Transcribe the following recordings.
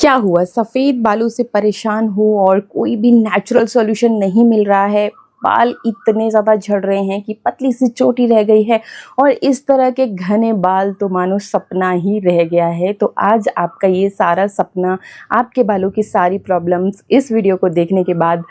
क्या हुआ? सफ़ेद बालों से परेशान हो और कोई भी नेचुरल सॉल्यूशन नहीं मिल रहा है। बाल इतने ज़्यादा झड़ रहे हैं कि पतली सी चोटी रह गई है और इस तरह के घने बाल तो मानो सपना ही रह गया है। तो आज आपका ये सारा सपना, आपके बालों की सारी प्रॉब्लम्स इस वीडियो को देखने के बाद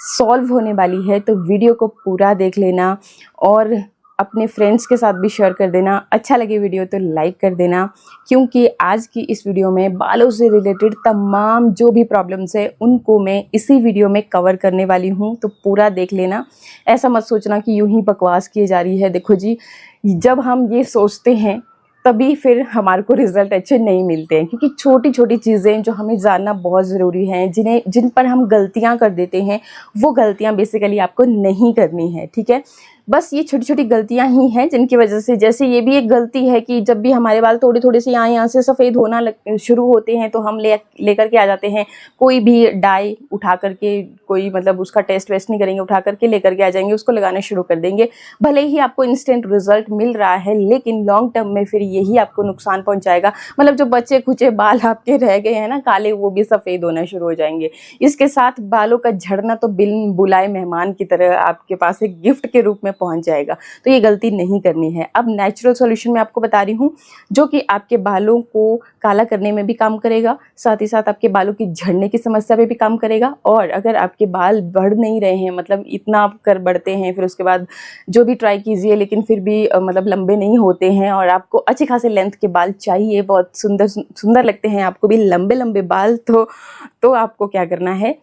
सॉल्व होने वाली है। तो वीडियो को पूरा देख लेना और अपने फ्रेंड्स के साथ भी शेयर कर देना। अच्छा लगे वीडियो तो लाइक कर देना, क्योंकि आज की इस वीडियो में बालों से रिलेटेड तमाम जो भी प्रॉब्लम्स है उनको मैं इसी वीडियो में कवर करने वाली हूँ। तो पूरा देख लेना, ऐसा मत सोचना कि यूं ही बकवास की जा रही है। देखो जी, जब हम ये सोचते हैं तभी फिर हमारे को रिज़ल्ट अच्छे नहीं मिलते हैं, क्योंकि छोटी छोटी चीज़ें जो हमें जानना बहुत ज़रूरी है, जिन पर हम गलतियां कर देते हैं, वो गलतियां बेसिकली आपको नहीं करनी है। ठीक है, बस ये छोटी छोटी गलतियां ही हैं जिनकी वजह से, जैसे ये भी एक गलती है कि जब भी हमारे बाल थोड़े थोड़े से यहाँ से सफ़ेद होना शुरू होते हैं तो हम लेकर के आ जाते हैं कोई भी डाई उठा करके, कोई मतलब उसका टेस्ट वेस्ट नहीं करेंगे, उठा करके लेकर के आ जाएंगे, उसको लगाना शुरू कर देंगे। भले ही आपको इंस्टेंट रिजल्ट मिल रहा है, लेकिन लॉन्ग टर्म में फिर यही आपको नुकसान पहुंचाएगा। मतलब जो बचे खुचे बाल आपके रह गए हैं ना काले, वो भी सफ़ेद होना शुरू हो जाएंगे। इसके साथ बालों का झड़ना तो बिन बुलाए मेहमान की तरह आपके पास एक गिफ्ट के रूप में पहुंच जाएगा। तो ये गलती नहीं करनी है। अब नेचुरल सॉल्यूशन मैं आपको बता रही हूँ जो कि आपके बालों को काला करने में भी काम करेगा, साथ ही साथ आपके बालों की झड़ने की समस्या पे भी काम करेगा। और अगर आपके बाल बढ़ नहीं रहे हैं, मतलब इतना आप कर बढ़ते हैं, फिर उसके बाद जो भी ट्राई कीजिए लेकिन फिर भी मतलब लंबे नहीं होते हैं और आपको अच्छे खासे लेंथ के बाल चाहिए, बहुत सुंदर सुंदर लगते हैं आपको भी लंबे लंबे बाल, तो आपको क्या करना है,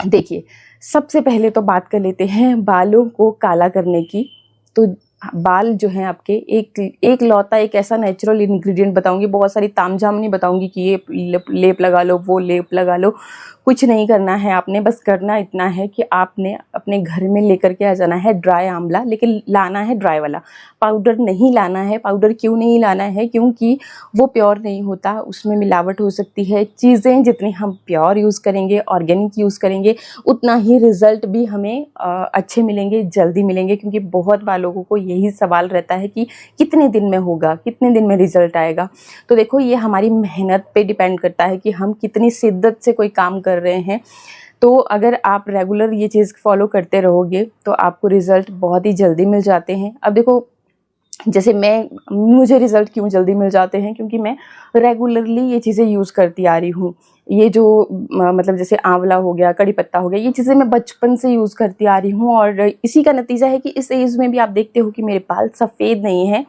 देखिए सबसे पहले तो बात कर लेते हैं बालों को काला करने की। तो बाल जो हैं आपके, एक लौता एक ऐसा नेचुरल इंग्रेडिएंट बताऊंगी, बहुत सारी तामझाम नहीं बताऊंगी कि ये लेप लगा लो, वो लेप लगा लो। कुछ नहीं करना है आपने, बस करना इतना है कि आपने अपने घर में लेकर के आ जाना है ड्राई आंवला, लेकिन लाना है ड्राई वाला, पाउडर नहीं लाना है। पाउडर क्यों नहीं लाना है? क्योंकि वो प्योर नहीं होता, उसमें मिलावट हो सकती है। चीज़ें जितनी हम प्योर यूज़ करेंगे, ऑर्गेनिक यूज़ करेंगे, उतना ही रिज़ल्ट भी हमें अच्छे मिलेंगे, जल्दी मिलेंगे। क्योंकि बहुत बार लोगों को यही सवाल रहता है कि कितने दिन में होगा, कितने दिन में रिज़ल्ट आएगा। तो देखो, ये हमारी मेहनत पे डिपेंड करता है कि हम कितनी शिद्दत से कोई काम कर रहे हैं। तो अगर आप रेगुलर ये चीज़ फॉलो करते रहोगे तो आपको रिज़ल्ट बहुत ही जल्दी मिल जाते हैं। अब देखो, जैसे मुझे रिज़ल्ट क्यों जल्दी मिल जाते हैं, क्योंकि मैं रेगुलरली ये चीज़ें यूज़ करती आ रही हूँ। ये जो मतलब जैसे आंवला हो गया, कड़ी पत्ता हो गया, ये चीज़ें मैं बचपन से यूज़ करती आ रही हूँ और इसी का नतीजा है कि इस एज में भी आप देखते हो कि मेरे बाल सफ़ेद नहीं हैं।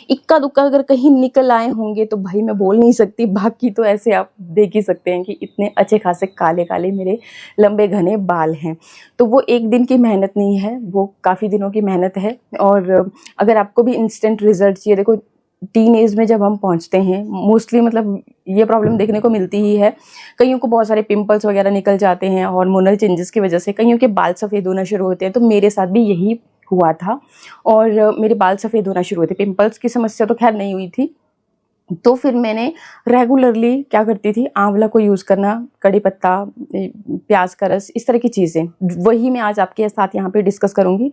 इक्का दुक्का अगर कहीं निकल आए होंगे तो भाई मैं बोल नहीं सकती, बाकी तो ऐसे आप देख ही सकते हैं कि इतने अच्छे खासे काले काले मेरे लंबे घने बाल हैं। तो वो एक दिन की मेहनत नहीं है, वो काफ़ी दिनों की मेहनत है। और अगर आपको भी इंस्टेंट रिजल्ट चाहिए, देखो टीन एज में जब हम पहुंचते हैं, मोस्टली मतलब ये प्रॉब्लम देखने को मिलती ही है। कईयों को बहुत सारे पिंपल्स वगैरह निकल जाते हैं हार्मोनल चेंजेस की वजह से, कईयों के बाल सफ़ेद होना शुरू होते हैं। तो मेरे साथ भी यही हुआ था और मेरे बाल सफ़ेद होना शुरू हुए थे। पिंपल्स की समस्या तो खैर नहीं हुई थी। तो फिर मैंने रेगुलरली क्या करती थी, आंवला को यूज़ करना, कड़ी पत्ता, प्याज का रस, इस तरह की चीज़ें, वही मैं आज आपके साथ यहाँ पे डिस्कस करूँगी।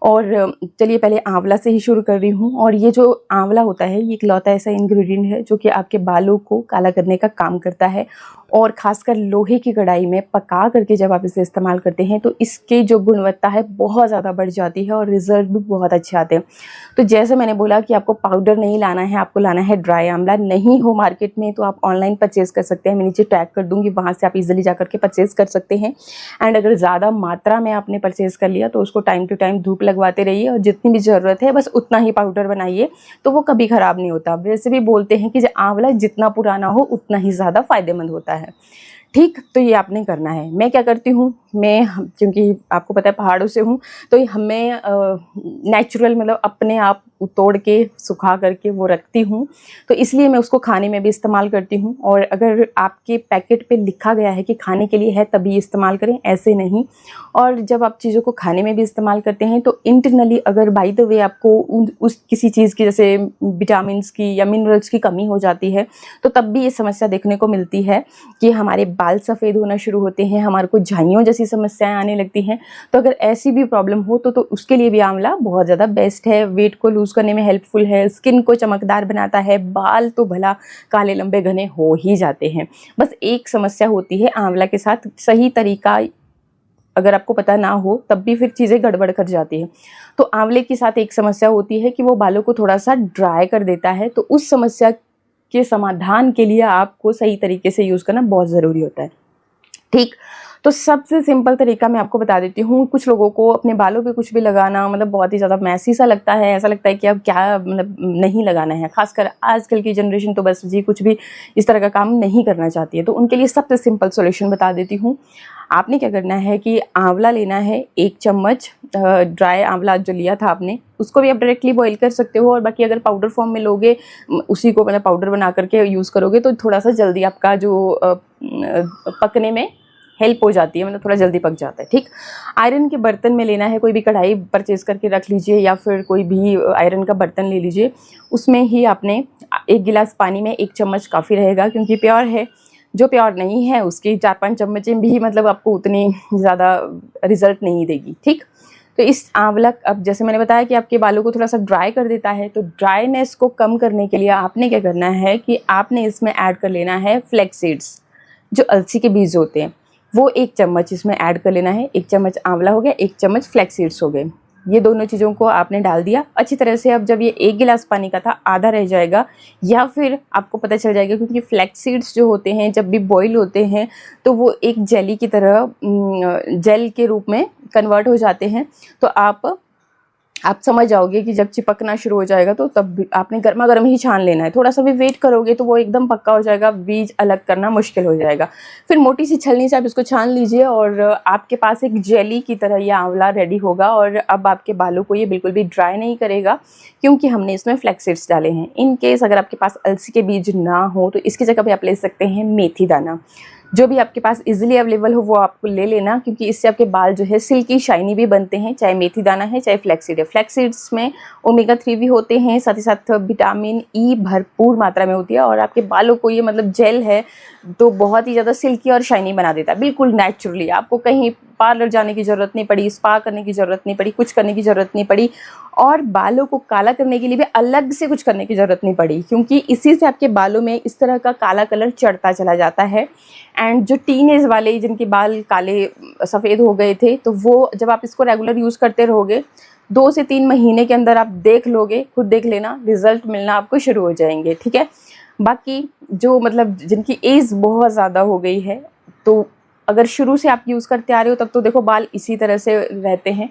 और चलिए पहले आंवला से ही शुरू कर रही हूँ। और ये जो आंवला होता है, ये इकलौता ऐसा इंग्रेडिएंट है जो कि आपके बालों को काला करने का काम करता है। और ख़ासकर लोहे की कढ़ाई में पका करके जब आप इसे इस्तेमाल करते हैं तो इसकी जो गुणवत्ता है बहुत ज़्यादा बढ़ जाती है और रिज़ल्ट भी बहुत अच्छे आते हैं। तो जैसे मैंने बोला कि आपको पाउडर नहीं लाना है, आपको लाना है ड्राई आंवला। नहीं हो मार्केट में तो आप ऑनलाइन परचेज़ कर सकते हैं, मैं नीचे टैग कर दूँगी, वहाँ से आप ईजिली जा करके परचेज़ कर सकते हैं। एंड अगर ज़्यादा मात्रा में आपने परचेज़ कर लिया तो उसको टाइम टू टाइम धूप लगवाते रहिए और जितनी भी ज़रूरत है बस उतना ही पाउडर बनाइए, तो वो कभी ख़राब नहीं होता। वैसे भी बोलते हैं कि आंवला जितना पुराना हो उतना ही ज़्यादा फ़ायदेमंद होता है। ठीक, तो ये आपने करना है। मैं क्या करती हूँ, क्योंकि आपको पता है पहाड़ों से हूँ, तो हमें नेचुरल मतलब अपने आप तोड़ के सुखा करके वो रखती हूँ, तो इसलिए मैं उसको खाने में भी इस्तेमाल करती हूँ। और अगर आपके पैकेट पे लिखा गया है कि खाने के लिए है तभी इस्तेमाल करें, ऐसे नहीं। और जब आप चीज़ों को खाने में भी इस्तेमाल करते हैं तो इंटरनली अगर बाय द वे आपको उस किसी चीज़ की, जैसे विटामिन्स की या मिनरल्स की कमी हो जाती है, तो तब भी ये समस्या देखने को मिलती है कि हमारे बाल सफ़ेद होना शुरू होते हैं, हमारे को झाइयों जैसी समस्याएं आने लगती हैं। तो अगर ऐसी भी प्रॉब्लम हो तो उसके लिए भी आंवला बहुत ज़्यादा बेस्ट है। वेट को लूज़ यूज़ करने में हेल्पफुल है, स्किन को चमकदार बनाता है, बाल तो भला काले लंबे घने हो ही जाते हैं। बस एक समस्या होती है आंवला के साथ, सही तरीका अगर आपको पता ना हो तब भी फिर चीज़ें गड़बड़ कर जाती हैं। तो आंवले के साथ एक समस्या होती है कि वो बालों को थोड़ा-सा ड्राई कर देता है, तो उस समस्या के समाधान के लिए आपको सही तरीके से यूज़ करना बहुत ज़रूरी होता है। ठीक, तो सबसे सिंपल तरीका मैं आपको बता देती हूँ। कुछ लोगों को अपने बालों पे कुछ भी लगाना मतलब बहुत ही ज़्यादा मैसी सा लगता है, ऐसा लगता है कि अब क्या मतलब नहीं लगाना है। ख़ासकर आजकल की जनरेशन तो बस जी कुछ भी इस तरह का काम नहीं करना चाहती है, तो उनके लिए सबसे सिंपल सॉल्यूशन बता देती हूँ। आपने क्या करना है कि आंवला लेना है 1 चम्मच, ड्राई आंवला जो लिया था आपने, उसको भी आप डायरेक्टली बॉईल कर सकते हो, और बाकी अगर पाउडर फॉर्म में लोगे, उसी को मतलब पाउडर बना करके यूज़ करोगे तो थोड़ा-सा जल्दी आपका जो पकने में हेल्प हो जाती है, मतलब थोड़ा जल्दी पक जाता है। ठीक, आयरन के बर्तन में लेना है, कोई भी कढ़ाई परचेज़ करके रख लीजिए या फिर कोई भी आयरन का बर्तन ले लीजिए। उसमें ही आपने 1 गिलास पानी में 1 चम्मच काफ़ी रहेगा, क्योंकि प्योर है। जो प्योर नहीं है उसकी 4-5 चम्मचें भी मतलब आपको उतनी ज़्यादा रिज़ल्ट नहीं देगी। ठीक, तो इस आंवला, अब जैसे मैंने बताया कि आपके बालों को थोड़ा-सा ड्राई कर देता है, तो ड्राइनेस को कम करने के लिए आपने क्या करना है कि आपने इसमें ऐड कर लेना है फ्लैक्स सीड्स, जो अलसी के बीज होते हैं, वो 1 चम्मच इसमें ऐड कर लेना है। 1 चम्मच आंवला हो गया, 1 चम्मच फ्लैक्स सीड्स हो गए। ये दोनों चीज़ों को आपने डाल दिया अच्छी तरह से। अब जब ये 1 गिलास पानी का था, आधा रह जाएगा, या फिर आपको पता चल जाएगा, क्योंकि फ्लैक्स सीड्स जो होते हैं जब भी बॉईल होते हैं तो वो एक जेली की तरह जेल के रूप में कन्वर्ट हो जाते हैं। तो आप समझ जाओगे कि जब चिपकना शुरू हो जाएगा तो तब भी आपने गर्मा गर्म ही छान लेना है। थोड़ा सा भी वेट करोगे तो वो एकदम पक्का हो जाएगा, बीज अलग करना मुश्किल हो जाएगा। फिर मोटी सी छलनी से आप इसको छान लीजिए और आपके पास एक जेली की तरह ये आंवला रेडी होगा। और अब आपके बालों को ये बिल्कुल भी ड्राई नहीं करेगा, क्योंकि हमने इसमें फ्लैक्स सीड्स डाले हैं। इन केस अगर आपके पास अलसी के बीज ना हो तो इसकी जगह पे आप ले सकते हैं मेथी दाना। जो भी आपके पास इजीली अवेलेबल हो वो आपको ले लेना, क्योंकि इससे आपके बाल जो है सिल्की शाइनी भी बनते हैं, चाहे मेथी दाना है चाहे फ्लैक्सीड है। फ्लैक्सीड्स में ओमेगा 3 भी होते हैं, साथ ही साथ विटामिन ई भरपूर मात्रा में होती है, और आपके बालों को ये मतलब जेल है तो बहुत ही ज़्यादा सिल्की और शाइनी बना देता है, बिल्कुल नेचुरली। आपको कहीं पार्लर जाने की ज़रूरत नहीं पड़ी, स्पा करने की ज़रूरत नहीं पड़ी, कुछ करने की ज़रूरत नहीं पड़ी, और बालों को काला करने के लिए भी अलग से कुछ करने की ज़रूरत नहीं पड़ी, क्योंकि इसी से आपके बालों में इस तरह का काला कलर चढ़ता चला जाता है। एंड जो टीनेज वाले जिनके बाल काले सफ़ेद हो गए थे, तो वो जब आप इसको रेगुलर यूज़ करते रहोगे 2 से 3 महीने के अंदर आप देख लोगे, खुद देख लेना, रिज़ल्ट मिलना आपको शुरू हो जाएंगे। ठीक है, बाकी जो मतलब जिनकी एज बहुत ज़्यादा हो गई है, तो अगर शुरू से आप यूज़ करते आ रहे हो तब तो देखो बाल इसी तरह से रहते हैं,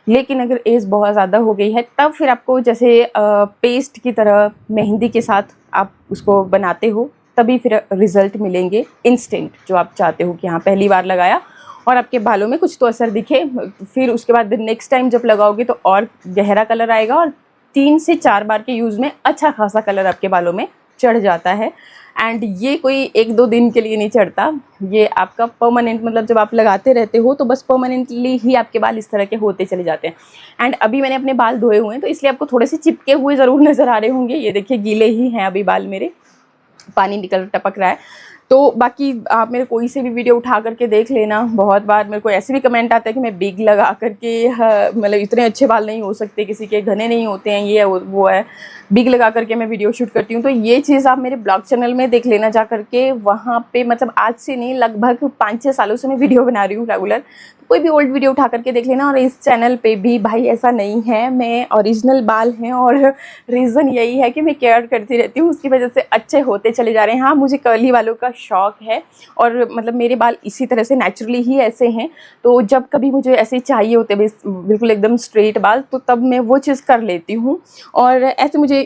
लेकिन अगर एज बहुत ज़्यादा हो गई है तब फिर आपको जैसे पेस्ट की तरह मेहंदी के साथ आप उसको बनाते हो, तभी फिर रिज़ल्ट मिलेंगे इंस्टेंट, जो आप चाहते हो कि हाँ पहली बार लगाया और आपके बालों में कुछ तो असर दिखे। फिर उसके बाद नेक्स्ट टाइम जब लगाओगे तो और गहरा कलर आएगा, और 3 से 4 बार के यूज़ में अच्छा खासा कलर आपके बालों में चढ़ जाता है। एंड ये कोई 1-2 दिन के लिए नहीं चढ़ता, ये आपका परमानेंट, मतलब जब आप लगाते रहते हो तो बस परमानेंटली ही आपके बाल इस तरह के होते चले जाते हैं। एंड अभी मैंने अपने बाल धोए हुए हैं तो इसलिए आपको थोड़े से चिपके हुए ज़रूर नज़र आ रहे होंगे। ये देखिए गीले ही हैं अभी बाल मेरे, पानी निकल टपक रहा है। तो बाकी आप मेरे कोई से भी वीडियो उठा करके देख लेना। बहुत बार मेरे को ऐसे भी कमेंट आता है कि मैं बिग लगा करके मतलब इतने अच्छे बाल नहीं हो सकते, किसी के घने नहीं होते हैं, ये है वो है, बिग लगा करके मैं वीडियो शूट करती हूँ। तो ये चीज़ आप मेरे ब्लॉग चैनल में देख लेना जा करके, वहाँ पे मतलब आज से नहीं लगभग 5-6 सालों से मैं वीडियो बना रही हूँ रेगुलर। कोई भी ओल्ड वीडियो उठा करके देख लेना। और इस चैनल पे भी भाई ऐसा नहीं है, मैं ओरिजिनल बाल हैं, और रीज़न यही है कि मैं केयर करती रहती हूँ, उसकी वजह से अच्छे होते चले जा रहे हैं। हाँ, मुझे कर्ली बालों का शौक़ है, और मतलब मेरे बाल इसी तरह से नेचुरली ही ऐसे हैं, तो जब कभी मुझे ऐसे चाहिए होते बिल्कुल एकदम स्ट्रेट बाल, तो तब मैं वो चीज़ कर लेती हूँ, और ऐसे मुझे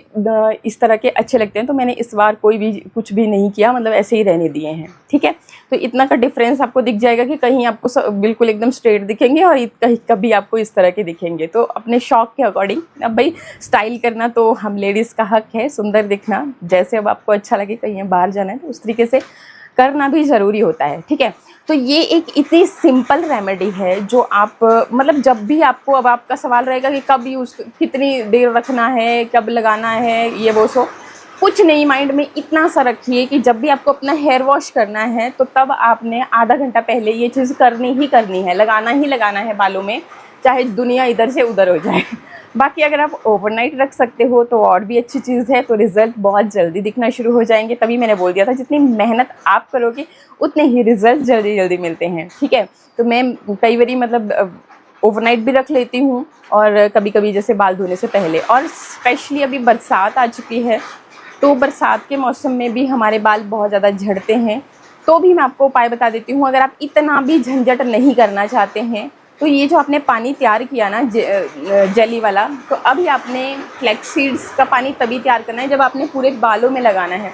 इस तरह के अच्छे लगते हैं। तो मैंने इस बार कोई भी कुछ भी नहीं किया, मतलब ऐसे ही रहने दिए हैं। ठीक है, तो इतना का डिफरेंस आपको दिख जाएगा कि कहीं आपको बिल्कुल एकदम स्ट्रेट दिखेंगे और कहीं कभी आपको इस तरह के दिखेंगे। तो अपने शौक़ के अकॉर्डिंग, अब भाई स्टाइल करना तो हम लेडीज़ का हक है, सुंदर दिखना, जैसे अब आपको अच्छा लगे, कहीं बाहर जाना है तो उस तरीके से करना भी ज़रूरी होता है। ठीक है, तो ये एक इतनी सिंपल रेमेडी है जो आप मतलब जब भी आपको, अब आपका सवाल रहेगा कि कब यूज़, कितनी देर रखना है, कब लगाना है, ये वो सो कुछ नहीं, माइंड में इतना सा रखिए कि जब भी आपको अपना हेयर वॉश करना है तो तब आपने आधा घंटा पहले ये चीज़ करनी ही करनी है, लगाना ही लगाना है बालों में, चाहे दुनिया इधर से उधर हो जाए। बाकी अगर आप ओवरनाइट रख सकते हो तो और भी अच्छी चीज़ है, तो रिज़ल्ट बहुत जल्दी दिखना शुरू हो जाएंगे। तभी मैंने बोल दिया था जितनी मेहनत आप करोगे उतने ही रिज़ल्ट जल्दी जल्दी मिलते हैं, ठीक है। तो मैं कई बारी मतलब ओवरनाइट भी रख लेती हूँ, और कभी कभी जैसे बाल धोने से पहले। और स्पेशली अभी बरसात आ चुकी है, तो बरसात के मौसम में भी हमारे बाल बहुत ज़्यादा झड़ते हैं। तो भी मैं आपको उपाय बता देती हूँ, अगर आप इतना भी झंझट नहीं करना चाहते हैं तो ये जो आपने पानी तैयार किया ना जेली वाला, तो अभी आपने फ्लैक्स सीड्स का पानी तभी तैयार करना है जब आपने पूरे बालों में लगाना है।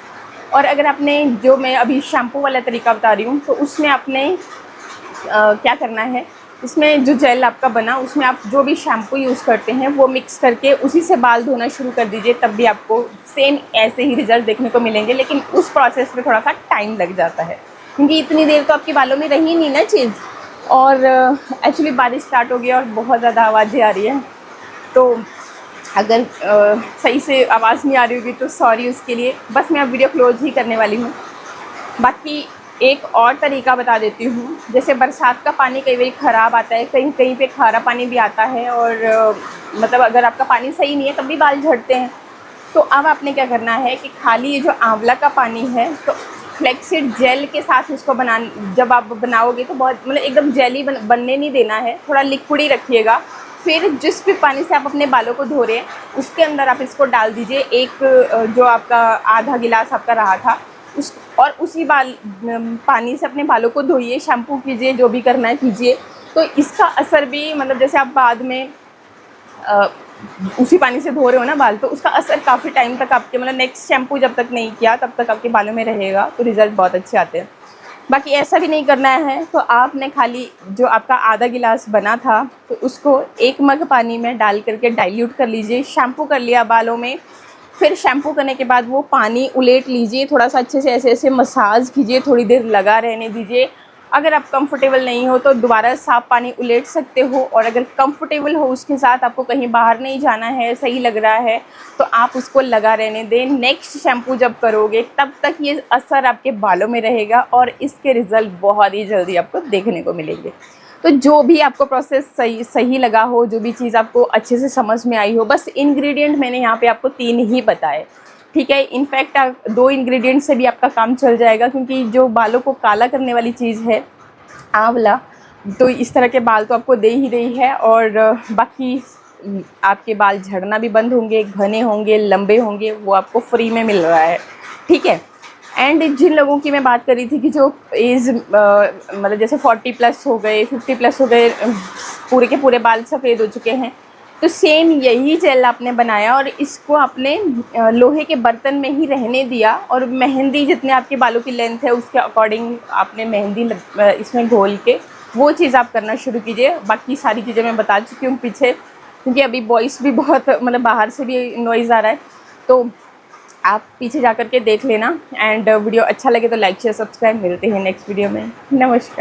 और अगर आपने जो मैं अभी शैम्पू वाला तरीका बता रही हूँ, तो उसमें आपने क्या करना है, इसमें जो जेल आपका बना उसमें आप जो भी शैम्पू यूज़ करते हैं वो मिक्स करके उसी से बाल धोना शुरू कर दीजिए। तब भी आपको सेम ऐसे ही रिज़ल्ट देखने को मिलेंगे, लेकिन उस प्रोसेस में थोड़ा सा टाइम लग जाता है, क्योंकि इतनी देर तो आपके बालों में रही नहीं ना चीज़। और एक्चुअली बारिश स्टार्ट हो गई और बहुत ज़्यादा आवाज़ें आ रही हैं, तो अगर सही से आवाज़ नहीं आ रही होगी तो सॉरी उसके लिए। बस मैं अब वीडियो क्लोज ही करने वाली हूँ। बाकी एक और तरीका बता देती हूँ, जैसे बरसात का पानी कई बार ख़राब आता है, कहीं कहीं पे खारा पानी भी आता है, और मतलब अगर आपका पानी सही नहीं है तब भी बाल झड़ते हैं। तो अब आपने क्या करना है कि खाली ये जो आंवला का पानी है, तो फ्लैक्सीड जेल के साथ इसको जब आप बनाओगे तो बहुत मतलब एकदम जेली बनने नहीं देना है, थोड़ा लिक्विड ही रखिएगा। फिर जिस भी पानी से आप अपने बालों को धो रहे हैं उसके अंदर आप इसको डाल दीजिए। एक जो आपका आधा गिलास आपका रहा था उस, और उसी पानी से अपने बालों को धोइए, शैम्पू कीजिए, जो भी करना है कीजिए। तो इसका असर भी मतलब जैसे आप बाद में उसी पानी से धो रहे हो ना बाल, तो उसका असर काफ़ी टाइम तक आपके मतलब नेक्स्ट शैम्पू जब तक नहीं किया तब तक आपके बालों में रहेगा, तो रिज़ल्ट बहुत अच्छे आते हैं। बाकी ऐसा भी नहीं करना है, तो आपने खाली जो आपका आधा गिलास बना था तो उसको 1 मग पानी में डाल करके डाइल्यूट कर लीजिए। शैम्पू कर लिया बालों में, फिर शैम्पू करने के बाद वो पानी उलेट लीजिए, थोड़ा सा अच्छे से ऐसे ऐसे मसाज कीजिए, थोड़ी देर लगा रहने दीजिए। अगर आप कंफर्टेबल नहीं हो तो दोबारा साफ़ पानी उलेट सकते हो, और अगर कंफर्टेबल हो उसके साथ, आपको कहीं बाहर नहीं जाना है, सही लग रहा है, तो आप उसको लगा रहने दें। नेक्स्ट शैम्पू जब करोगे तब तक ये असर आपके बालों में रहेगा, और इसके रिज़ल्ट बहुत ही जल्दी आपको देखने को मिलेंगे। तो जो भी आपको प्रोसेस सही लगा हो, जो भी चीज़ आपको अच्छे से समझ में आई हो, बस इंग्रेडिएंट मैंने यहाँ पे आपको 3 ही बताए, ठीक है। इनफैक्ट 2 इंग्रेडिएंट से भी आपका काम चल जाएगा, क्योंकि जो बालों को काला करने वाली चीज़ है आंवला, तो इस तरह के बाल तो आपको दे ही रही है, और बाकी आपके बाल झड़ना भी बंद होंगे, घने होंगे, लंबे होंगे, वो आपको फ्री में मिल रहा है, ठीक है। एंड जिन लोगों की मैं बात कर रही थी कि जो एज मतलब जैसे 40+ हो गए, 50+ हो गए, पूरे के पूरे बाल सफ़ेद हो चुके हैं, तो सेम यही जेल आपने बनाया और इसको आपने लोहे के बर्तन में ही रहने दिया, और मेहंदी जितने आपके बालों की लेंथ है उसके अकॉर्डिंग आपने मेहंदी इसमें घोल के वो चीज़ आप करना शुरू कीजिए। बाकी सारी चीज़ें मैं बता चुकी हूँ पीछे, क्योंकि अभी वॉइस भी बहुत मतलब बाहर से भी नॉइज़ आ रहा है, तो आप पीछे जा कर के देख लेना। एंड वीडियो अच्छा लगे तो लाइक शेयर सब्सक्राइब। मिलते हैं नेक्स्ट वीडियो में। नमस्कार।